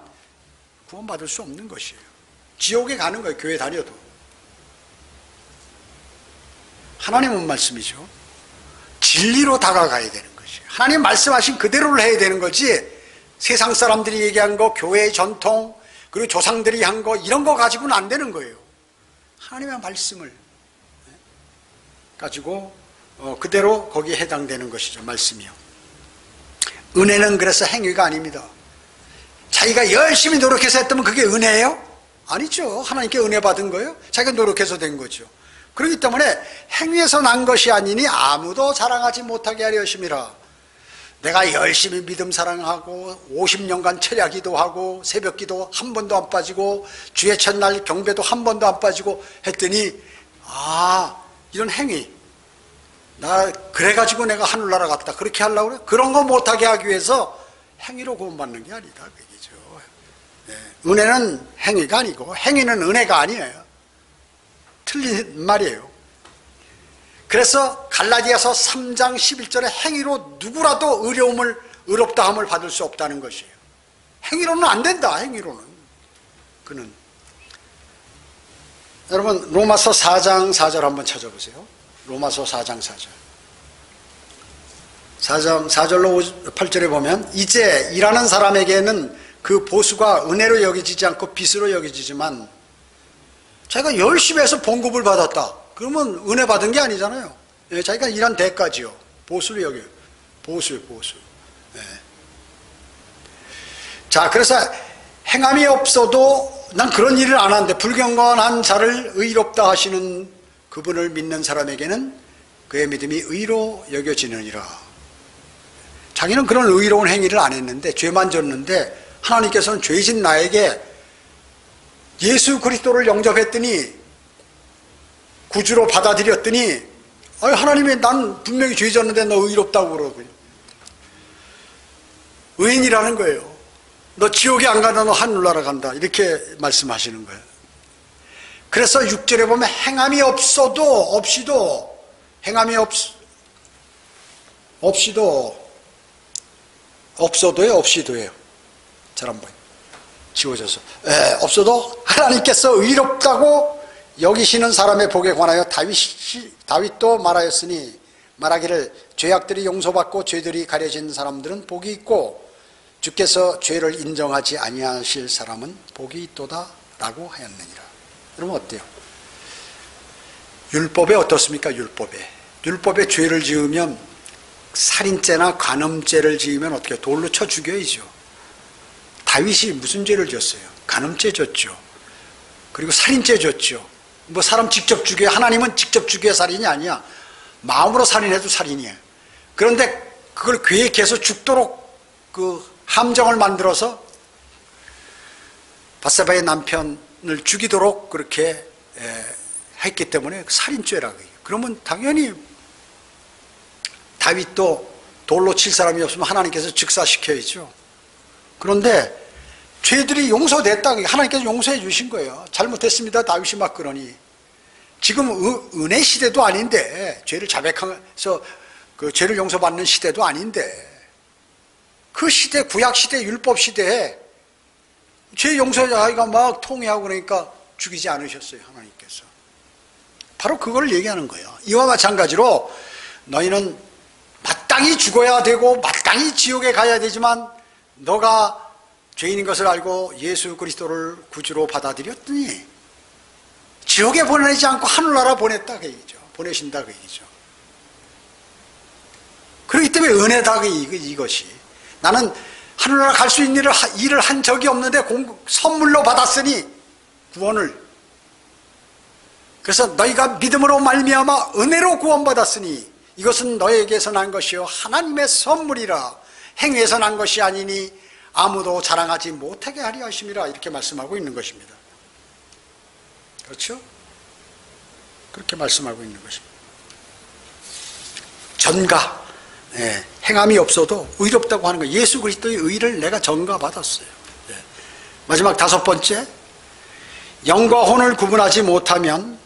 구원받을 수 없는 것이에요. 지옥에 가는 거예요. 교회 다녀도. 하나님은 말씀이죠. 진리로 다가가야 되는 것이에요. 하나님 말씀하신 그대로를 해야 되는 거지, 세상 사람들이 얘기한 거, 교회의 전통, 그리고 조상들이 한 거, 이런 거 가지고는 안 되는 거예요. 하나님의 말씀을 가지고 그대로 거기에 해당되는 것이죠. 말씀이요. 은혜는 그래서 행위가 아닙니다. 자기가 열심히 노력해서 했다면 그게 은혜예요? 아니죠. 하나님께 은혜 받은 거예요. 자기가 노력해서 된 거죠. 그렇기 때문에 행위에서 난 것이 아니니 아무도 자랑하지 못하게 하려 하심이라. 내가 열심히 믿음 사랑하고 50년간 철야기도 하고 새벽기도 한 번도 안 빠지고 주의 첫날 경배도 한 번도 안 빠지고 했더니 이런 행위, 나 그래가지고 내가 하늘나라 갔다 그렇게 하려고 그래? 그런 거 못하게 하기 위해서 행위로 구원받는 게 아니다, 그 얘기죠. 은혜는 행위가 아니고 행위는 은혜가 아니에요. 틀린 말이에요. 그래서 갈라디아서 3장 11절에 행위로 누구라도 의롭다함을 받을 수 없다는 것이에요. 행위로는 안 된다. 행위로는. 그는 여러분 로마서 4장 4절 한번 찾아보세요. 로마서 4장 4절. 4장 4절로 8절에 보면 이제 일하는 사람에게는 그 보수가 은혜로 여겨지지 않고 빚으로 여겨지지만 자기가 열심히 해서 봉급을 받았다. 그러면 은혜 받은 게 아니잖아요. 자기가 일한 대가지요. 보수를 여겨요. 보수. 자, 그래서 행함이 없어도 난 그런 일을 안 하는데 불경건한 자를 의롭다 하시는 그분을 믿는 사람에게는 그의 믿음이 의로 여겨지느니라. 자기는 그런 의로운 행위를 안 했는데 죄만 졌는데 하나님께서는 죄진 나에게 예수 그리스도를 영접했더니 구주로 받아들였더니 하나님이 난 분명히 죄 졌는데 너 의롭다고 그러거든요. 의인이라는 거예요. 너 지옥에 안 가다 너 하늘나라 간다 이렇게 말씀하시는 거예요. 그래서 6절에 보면 행함이 없이도 행함이 없이도예요. 잘 한번 지워져서 없어도 하나님께서 의롭다고 여기시는 사람의 복에 관하여 다윗도 말하였으니 말하기를 죄악들이 용서받고 죄들이 가려진 사람들은 복이 있고 주께서 죄를 인정하지 아니하실 사람은 복이 있도다 라고 하였느니라. 여러분 어때요? 율법에 어떻습니까? 율법에 죄를 지으면 살인죄나 간음죄를 지으면 어떻게 돌로 쳐 죽여야죠. 다윗이 무슨 죄를 졌어요? 간음죄 졌죠. 그리고 살인죄 졌죠. 뭐 사람 직접 죽여, 하나님은 직접 죽여 살인이 아니야. 마음으로 살인해도 살인이에요. 그런데 그걸 계획해서 죽도록 그 함정을 만들어서 밧세바의 남편을 죽이도록 그렇게 했기 때문에 살인죄라고 해요. 그러면 당연히 다윗도 돌로 칠 사람이 없으면 하나님께서 즉사시켜야죠. 그런데 죄들이 용서됐다. 하나님께서 용서해 주신 거예요. 잘못했습니다. 다윗이 막 그러니. 지금 은혜 시대도 아닌데, 죄를 자백해서 그 죄를 용서받는 시대도 아닌데, 그 시대, 구약 시대, 율법 시대에 죄 용서자가 막 통회하고 그러니까 죽이지 않으셨어요, 하나님께서. 바로 그걸 얘기하는 거예요. 이와 마찬가지로 너희는 마땅히 죽어야 되고 마땅히 지옥에 가야 되지만 너가 죄인인 것을 알고 예수 그리스도를 구주로 받아들였더니 지옥에 보내지 않고 하늘나라 보냈다 그 얘기죠. 보내신다 그 얘기죠. 그렇기 때문에 은혜다 그 이것이. 나는 하늘나라 갈 수 있는 일을 한 적이 없는데 선물로 받았으니 구원을. 그래서 너희가 믿음으로 말미암아 은혜로 구원받았으니 이것은 너에게서 난 것이요 하나님의 선물이라. 행위에서 난 것이 아니니 아무도 자랑하지 못하게 하려 하심이라. 이렇게 말씀하고 있는 것입니다. 그렇죠? 그렇게 말씀하고 있는 것입니다. 전가, 행함이 없어도 의롭다고 하는 거예요. 예수 그리스도의 의를 내가 전가받았어요. 마지막 5번째, 영과 혼을 구분하지 못하면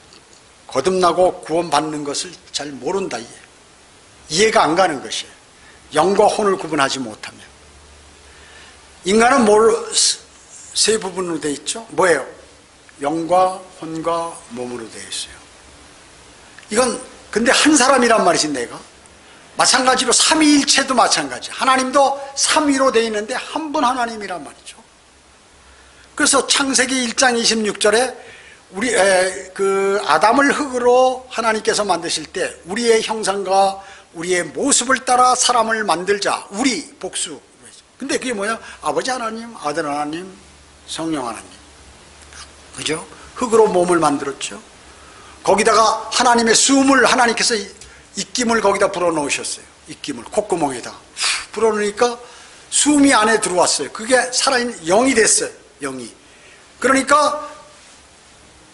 거듭나고 구원받는 것을 잘 모른다. 이해가 안 가는 것이에요. 영과 혼을 구분하지 못하면. 인간은 세 부분으로 되어 있죠? 뭐예요? 영과 혼과 몸으로 되어 있어요. 이건 근데 한 사람이란 말이지. 내가 마찬가지로 삼위일체도 마찬가지. 하나님도 삼위로 되어 있는데 한 분 하나님이란 말이죠. 그래서 창세기 1장 26절에 우리 아담을 흙으로 하나님께서 만드실 때 우리의 형상과 우리의 모습을 따라 사람을 만들자. 우리 복수. 근데 그게 뭐냐? 아버지 하나님, 아들 하나님, 성령 하나님. 그죠? 흙으로 몸을 만들었죠. 거기다가 하나님의 숨을 하나님께서 입김을 거기다 불어넣으셨어요. 입김을 콧구멍에다 불어넣으니까 숨이 안에 들어왔어요. 그게 살아있는 영이 됐어요. 영이. 그러니까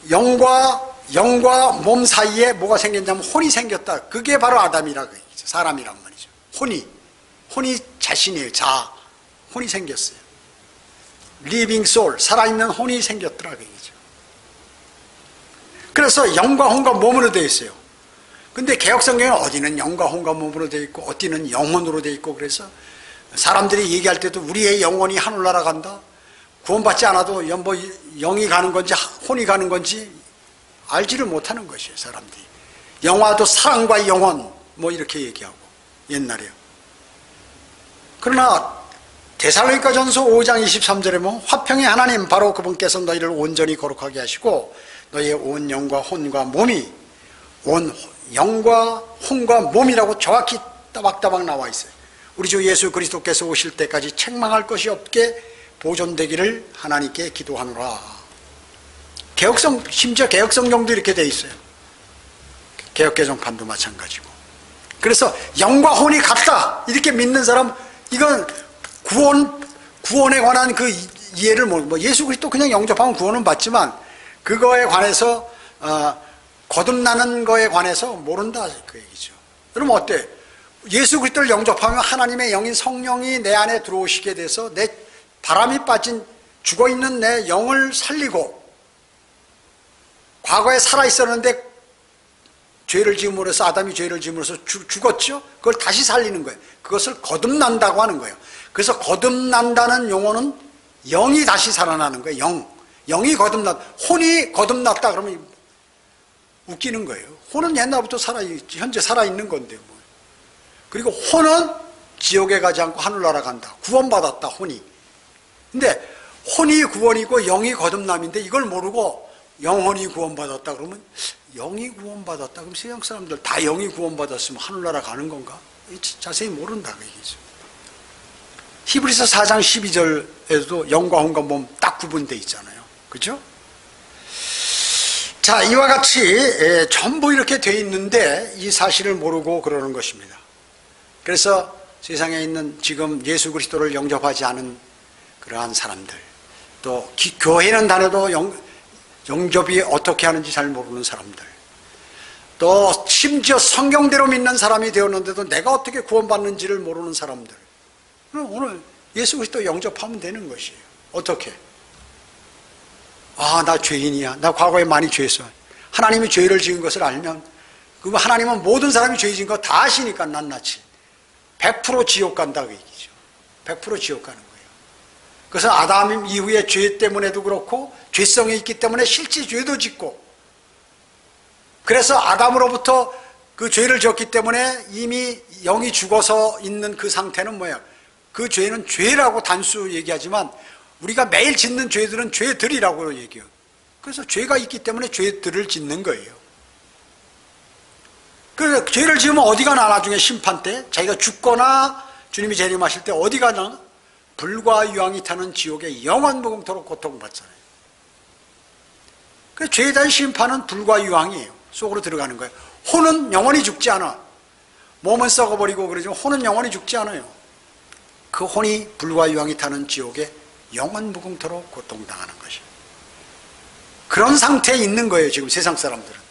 영과 몸 사이에 뭐가 생겼냐면 혼이 생겼다. 그게 바로 아담이라고 얘기죠. 사람이란 말이죠. 혼이 자신이에요. 혼이 생겼어요. living soul, 살아있는 혼이 생겼더라고 얘기죠. 그래서 영과 혼과 몸으로 되어 있어요. 근데 개혁성경은 어디는 영과 혼과 몸으로 되어 있고 어디는 영혼으로 되어 있고, 그래서 사람들이 얘기할 때도 우리의 영혼이 하늘나라 간다. 구원받지 않아도 뭐 영이 가는 건지 혼이 가는 건지 알지를 못하는 것이에요. 사람들이. 영화도 사랑과 영혼 뭐 이렇게 얘기하고 옛날에요. 그러나 데살로니가전서 5장 23절에 보면 화평의 하나님 바로 그분께서 너희를 온전히 거룩하게 하시고 너희의 온 영과 혼과 몸이 온 영과 혼과 몸이라고 정확히 따박따박 나와 있어요. 우리 주 예수 그리스도께서 오실 때까지 책망할 것이 없게 보존되기를 하나님께 기도하노라. 심지어 개혁성경도 이렇게 돼 있어요. 개혁개정판도 마찬가지고. 그래서 영과 혼이 같다 이렇게 믿는 사람, 이건 구원에 관한 그 이해를 뭐 예수 그리스도 그냥 영접하면 구원은 받지만 그거에 관해서 거듭나는 거에 관해서 모른다 그 얘기죠. 그럼 어때? 예수 그리스도를 영접하면 하나님의 영인 성령이 내 안에 들어오시게 돼서 내 바람이 빠진 죽어있는 내 영을 살리고, 과거에 살아있었는데 죄를 지음으로 해서 아담이 죄를 지음으로써 죽었죠. 그걸 다시 살리는 거예요. 그것을 거듭난다고 하는 거예요. 그래서 거듭난다는 용어는 영이 다시 살아나는 거예요. 영이 혼이 거듭났다 그러면 웃기는 거예요. 혼은 옛날부터 현재 살아있는 건데 뭐. 그리고 혼은 지옥에 가지 않고 하늘나라 간다. 구원받았다 혼이. 근데 혼이 구원이고 영이 거듭남인데 이걸 모르고 영혼이 구원받았다 그러면 영이 구원받았다 그럼 세상 사람들 다 영이 구원받았으면 하늘나라 가는 건가? 자세히 모른다 그 얘기죠. 히브리서 4장 12절에도 영과 혼과 몸 딱 구분되어 있잖아요. 그죠? 자, 이와 같이 전부 이렇게 돼 있는데 이 사실을 모르고 그러는 것입니다. 그래서 세상에 있는 지금 예수 그리스도를 영접하지 않은 그러한 사람들, 또 교회는 다녀도 영접이 어떻게 하는지 잘 모르는 사람들, 또 심지어 성경대로 믿는 사람이 되었는데도 내가 어떻게 구원받는지를 모르는 사람들, 오늘 예수 그리스도 영접하면 되는 것이에요. 어떻게? 아, 나 죄인이야. 나 과거에 많이 죄했어. 하나님이 죄를 지은 것을 알면, 그럼 하나님은 모든 사람이 죄 지은 거 다 아시니까 낱낱이 100% 지옥 간다 그 얘기죠. 100% 지옥 가는 거예요. 그래서 아담 이후에 죄 때문에도 그렇고 죄성이 있기 때문에 실제 죄도 짓고, 그래서 아담으로부터 그 죄를 지었기 때문에 이미 영이 죽어서 있는 그 상태는 뭐예요? 그 죄는 죄라고 단수 얘기하지만 우리가 매일 짓는 죄들은 죄들이라고 얘기해요. 그래서 죄가 있기 때문에 죄들을 짓는 거예요. 그래서 죄를 지으면 어디 가나 나중에 심판 때 자기가 죽거나 주님이 재림하실 때 어디 가나 불과 유황이 타는 지옥에 영원 무궁토록 고통받잖아요. 그래서 죄에 대한 심판은 불과 유황이에요. 속으로 들어가는 거예요. 혼은 영원히 죽지 않아. 몸은 썩어버리고 그러지만 혼은 영원히 죽지 않아요. 그 혼이 불과 유황이 타는 지옥에 영원 무궁토록 고통당하는 것이에요. 그런 상태에 있는 거예요, 지금 세상 사람들은.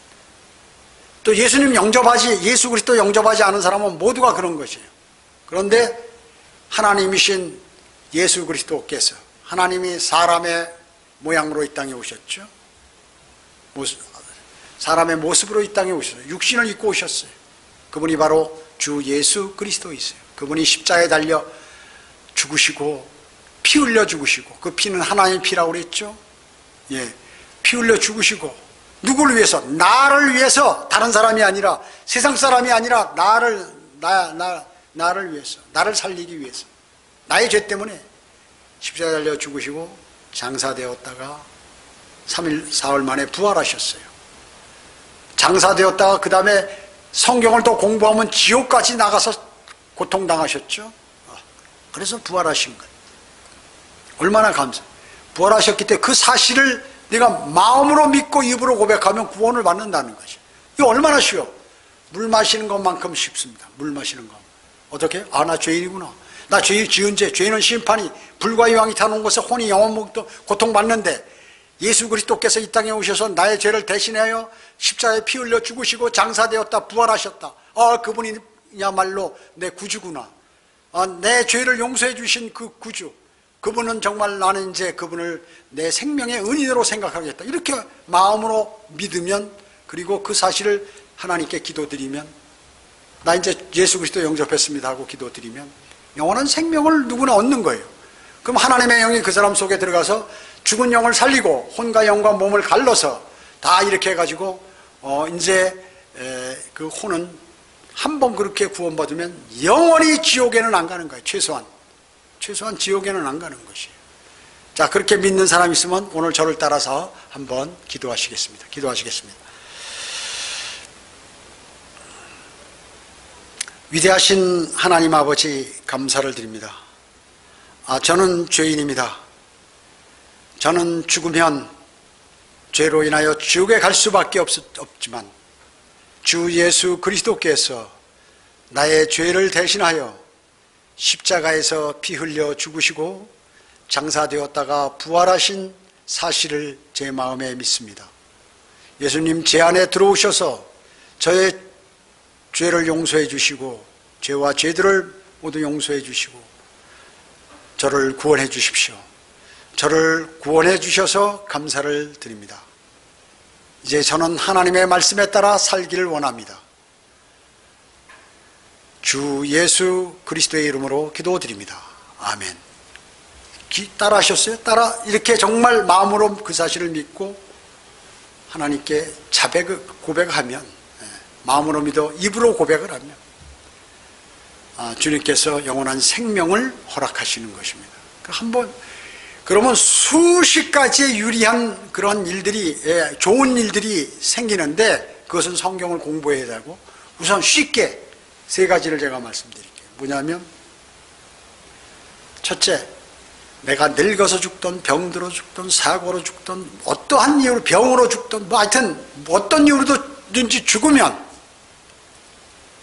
또 예수 그리스도 영접하지 않은 사람은 모두가 그런 것이에요. 그런데 하나님이신 예수 그리스도께서, 하나님이 사람의 모양으로 이 땅에 오셨죠. 사람의 모습으로 이 땅에 오셨어요. 육신을 입고 오셨어요. 그분이 바로 주 예수 그리스도이세요. 그분이 십자가에 달려 죽으시고 피 흘려 죽으시고, 그 피는 하나님의 피라고 그랬죠. 예, 피 흘려 죽으시고 누구를 위해서? 나를 위해서. 다른 사람이 아니라, 세상 사람이 아니라 나를 위해서, 나를 살리기 위해서, 나의 죄 때문에 십자가에 달려 죽으시고 장사되었다가 3일 4월 만에 부활하셨어요. 장사되었다가 그 다음에 성경을 또 공부하면 지옥까지 나가서 고통당하셨죠. 그래서 부활하신 거예요. 얼마나 감사해요. 부활하셨기 때문에 그 사실을 내가 마음으로 믿고 입으로 고백하면 구원을 받는다는 것이에요. 이거 얼마나 쉬워. 물 마시는 것만큼 쉽습니다. 물 마시는 것. 어떻게? 아, 나 죄인이구나. 나 죄 지은 죄는 심판이 불과 유황이 타는 곳에 혼이 영원 고통받는데 예수 그리스도께서 이 땅에 오셔서 나의 죄를 대신하여 십자가에 피 흘려 죽으시고 장사되었다 부활하셨다. 아, 그분이야말로 내 구주구나. 아, 내 죄를 용서해 주신 그 구주, 그분은 정말 나는 이제 그분을 내 생명의 은인으로 생각하겠다. 이렇게 마음으로 믿으면, 그리고 그 사실을 하나님께 기도드리면, 나 이제 예수 그리스도 영접했습니다 하고 기도드리면 영원한 생명을 누구나 얻는 거예요. 그럼 하나님의 영이 그 사람 속에 들어가서 죽은 영을 살리고 혼과 영과 몸을 갈라서 다 이렇게 해가지고 이제 그 혼은 한 번 그렇게 구원받으면 영원히 지옥에는 안 가는 거예요. 최소한 지옥에는 안 가는 것이에요. 자, 그렇게 믿는 사람 있으면 오늘 저를 따라서 한번 기도하시겠습니다. 위대하신 하나님 아버지, 감사를 드립니다. 저는 죄인입니다. 저는 죽으면 죄로 인하여 지옥에 갈 수밖에 없지만 주 예수 그리스도께서 나의 죄를 대신하여 십자가에서 피 흘려 죽으시고 장사되었다가 부활하신 사실을 제 마음에 믿습니다. 예수님 제 안에 들어오셔서 저의 죄를 용서해 주시고 죄와 죄들을 모두 용서해 주시고 저를 구원해 주십시오. 저를 구원해 주셔서 감사를 드립니다. 이제 저는 하나님의 말씀에 따라 살기를 원합니다. 주 예수 그리스도의 이름으로 기도드립니다. 아멘. 따라 하셨어요? 따라 이렇게 정말 마음으로 그 사실을 믿고 하나님께 고백하면, 마음으로 믿어 입으로 고백을 하면 주님께서 영원한 생명을 허락하시는 것입니다. 그러면 수십 가지의 유리한 그런 일들이, 좋은 일들이 생기는데 그것은 성경을 공부해야 되고 우선 쉽게 세 가지를 제가 말씀드릴게요. 뭐냐면, 첫째, 내가 늙어서 죽던, 병들어 죽던, 사고로 죽던, 어떠한 이유로 병으로 죽던, 뭐 하여튼 어떤 이유로든지 죽으면,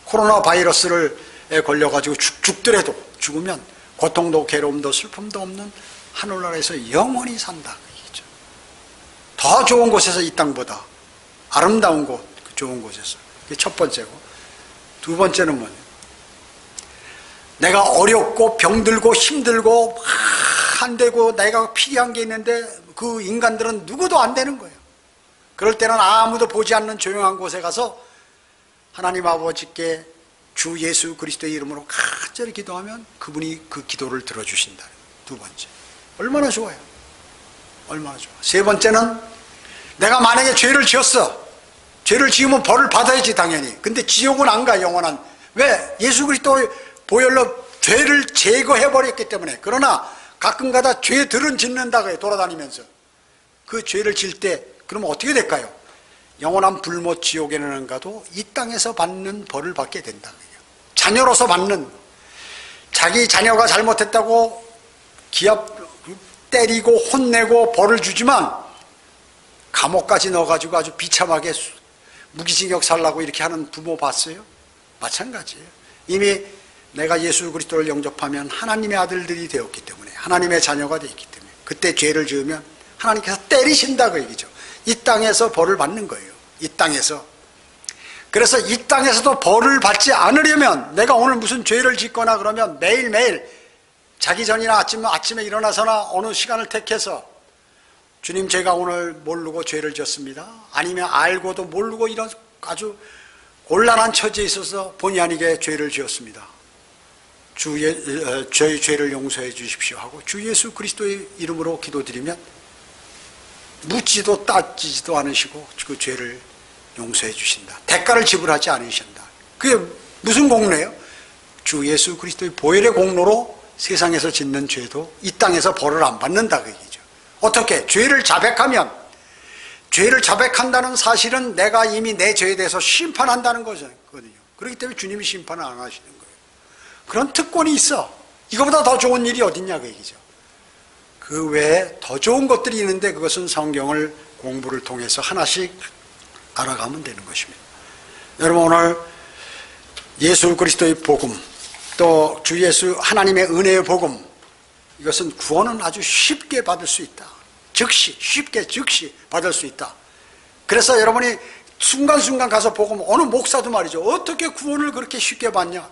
코로나 바이러스에 걸려가지고 죽더라도 죽으면 고통도 괴로움도 슬픔도 없는 하늘나라에서 영원히 산다. 얘기죠. 더 좋은 곳에서, 이 땅보다 아름다운 곳, 좋은 곳에서. 그게 첫 번째고, 두 번째는 뭐냐, 내가 어렵고 병들고 힘들고 안 되고 내가 필요한 게 있는데 그 인간들은 누구도 안 되는 거예요. 그럴 때는 아무도 보지 않는 조용한 곳에 가서 하나님 아버지께 주 예수 그리스도의 이름으로 간절히 기도하면 그분이 그 기도를 들어주신다. 두 번째, 얼마나 좋아요. 얼마나 좋아. 세 번째는, 내가 만약에 죄를 지었어. 죄를 지으면 벌을 받아야지 당연히. 근데 지옥은 안 가, 영원한. 왜? 예수 그리스도의 보혈로 죄를 제거해버렸기 때문에. 그러나 가끔가다 죄들은 짓는다고 해요. 돌아다니면서. 그 죄를 질 때 그러면 어떻게 될까요? 영원한 불못 지옥에는 가도 이 땅에서 받는 벌을 받게 된다. 자녀로서 받는, 자기 자녀가 잘못했다고 기합 때리고 혼내고 벌을 주지만 감옥까지 넣어가지고 아주 비참하게 무기징역 살라고 이렇게 하는 부모 봤어요? 마찬가지예요. 이미 내가 예수 그리스도를 영접하면 하나님의 아들들이 되었기 때문에, 하나님의 자녀가 되었기 때문에, 그때 죄를 지으면 하나님께서 때리신다 그 얘기죠. 이 땅에서 벌을 받는 거예요. 이 땅에서. 그래서 이 땅에서도 벌을 받지 않으려면, 내가 오늘 무슨 죄를 짓거나 그러면 매일매일 자기 전이나 아침에 일어나서나 어느 시간을 택해서, 주님, 제가 오늘 모르고 죄를 지었습니다. 아니면 알고도 모르고 이런 아주 곤란한 처지에 있어서 본의 아니게 죄를 지었습니다. 저희 죄를 용서해 주십시오 하고 주 예수 그리스도의 이름으로 기도드리면 묻지도 따지지도 않으시고 그 죄를 용서해 주신다. 대가를 지불하지 않으신다. 그게 무슨 공로예요? 주 예수 그리스도의 보혈의 공로로 세상에서 짓는 죄도 이 땅에서 벌을 안 받는다 그 얘기죠. 어떻게? 죄를 자백하면, 죄를 자백한다는 사실은 내가 이미 내 죄에 대해서 심판한다는 거거든요. 그렇기 때문에 주님이 심판을 안 하시는 거예요. 그런 특권이 있어. 이거보다 더 좋은 일이 어딨냐 그 얘기죠. 그 외에 더 좋은 것들이 있는데 그것은 성경을 공부를 통해서 하나씩 알아가면 되는 것입니다. 여러분, 오늘 예수 그리스도의 복음, 또 주 예수 하나님의 은혜의 복음, 이것은 구원은 아주 쉽게 받을 수 있다. 쉽게 받을 수 있다. 그래서 여러분이 순간순간 가서 보고, 어느 목사도 말이죠, 어떻게 구원을 그렇게 쉽게 받냐?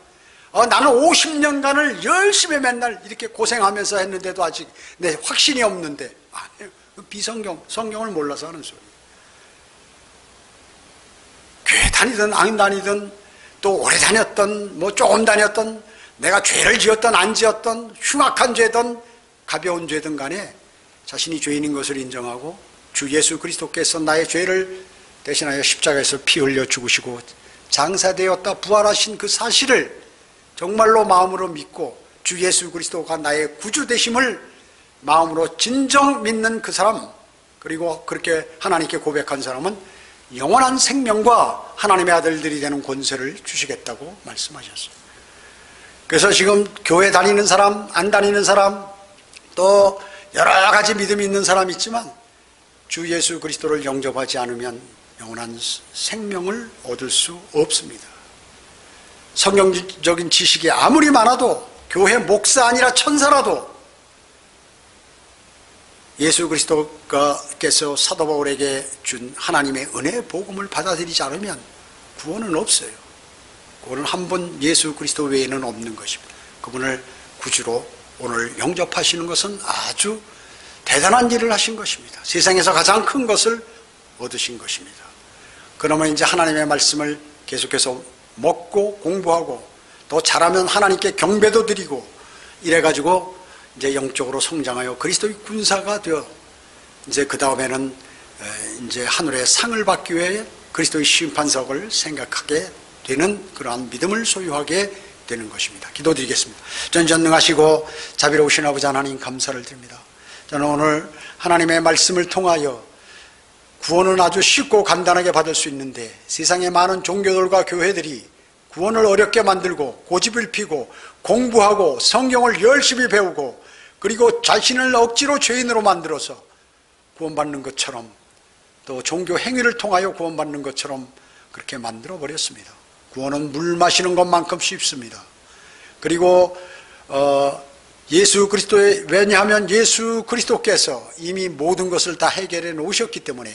나는 50년간을 열심히 맨날 이렇게 고생하면서 했는데도 아직 내 확신이 없는데. 아니에요. 성경을 몰라서 하는 소리. 교회 다니든 안 다니든, 또 오래 다녔던 뭐 조금 다녔던, 내가 죄를 지었던 안 지었던, 흉악한 죄든 가벼운 죄든 간에 자신이 죄인인 것을 인정하고 주 예수 그리스도께서 나의 죄를 대신하여 십자가에서 피 흘려 죽으시고 장사되었다 부활하신 그 사실을 정말로 마음으로 믿고 주 예수 그리스도가 나의 구주 되심을 마음으로 진정 믿는 그 사람, 그리고 그렇게 하나님께 고백한 사람은 영원한 생명과 하나님의 아들들이 되는 권세를 주시겠다고 말씀하셨어요. 그래서 지금 교회 다니는 사람, 안 다니는 사람, 또 여러 가지 믿음이 있는 사람이 있지만 주 예수 그리스도를 영접하지 않으면 영원한 생명을 얻을 수 없습니다. 성경적인 지식이 아무리 많아도, 교회 목사 아니라 천사라도 예수 그리스도께서 사도 바울에게 준 하나님의 은혜의 복음을 받아들이지 않으면 구원은 없어요. 구원은 한 분 예수 그리스도 외에는 없는 것입니다. 그분을 구주로 오늘 영접하시는 것은 아주 대단한 일을 하신 것입니다. 세상에서 가장 큰 것을 얻으신 것입니다. 그러면 이제 하나님의 말씀을 계속해서 먹고 공부하고, 또 잘하면 하나님께 경배도 드리고, 이래가지고 이제 영적으로 성장하여 그리스도의 군사가 되어, 이제 그 다음에는 이제 하늘의 상을 받기 위해 그리스도의 심판석을 생각하게 되는 그러한 믿음을 소유하게 되는 것입니다. 기도드리겠습니다. 전전능하시고 자비로우신 아버지 하나님, 감사를 드립니다. 저는 오늘 하나님의 말씀을 통하여 구원은 아주 쉽고 간단하게 받을 수 있는데, 세상의 많은 종교들과 교회들이 구원을 어렵게 만들고 고집을 피고 공부하고 성경을 열심히 배우고 그리고 자신을 억지로 죄인으로 만들어서 구원받는 것처럼 또 종교 행위를 통하여 구원받는 것처럼 그렇게 만들어 버렸습니다. 구원은 물 마시는 것만큼 쉽습니다. 그리고 예수 그리스도의, 왜냐하면 예수 그리스도께서 이미 모든 것을 다 해결해 놓으셨기 때문에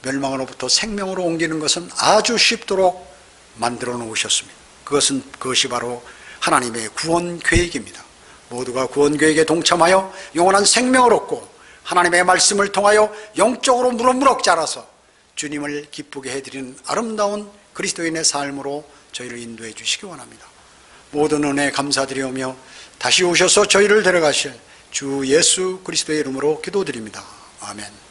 멸망으로부터 생명으로 옮기는 것은 아주 쉽도록 만들어 놓으셨습니다. 그것이 바로 하나님의 구원 계획입니다. 모두가 구원 계획에 동참하여 영원한 생명을 얻고 하나님의 말씀을 통하여 영적으로 무럭무럭 자라서 주님을 기쁘게 해드리는 아름다운 그리스도인의 삶으로 저희를 인도해 주시기 원합니다. 모든 은혜 감사드리오며 다시 오셔서 저희를 데려가실 주 예수 그리스도의 이름으로 기도드립니다. 아멘.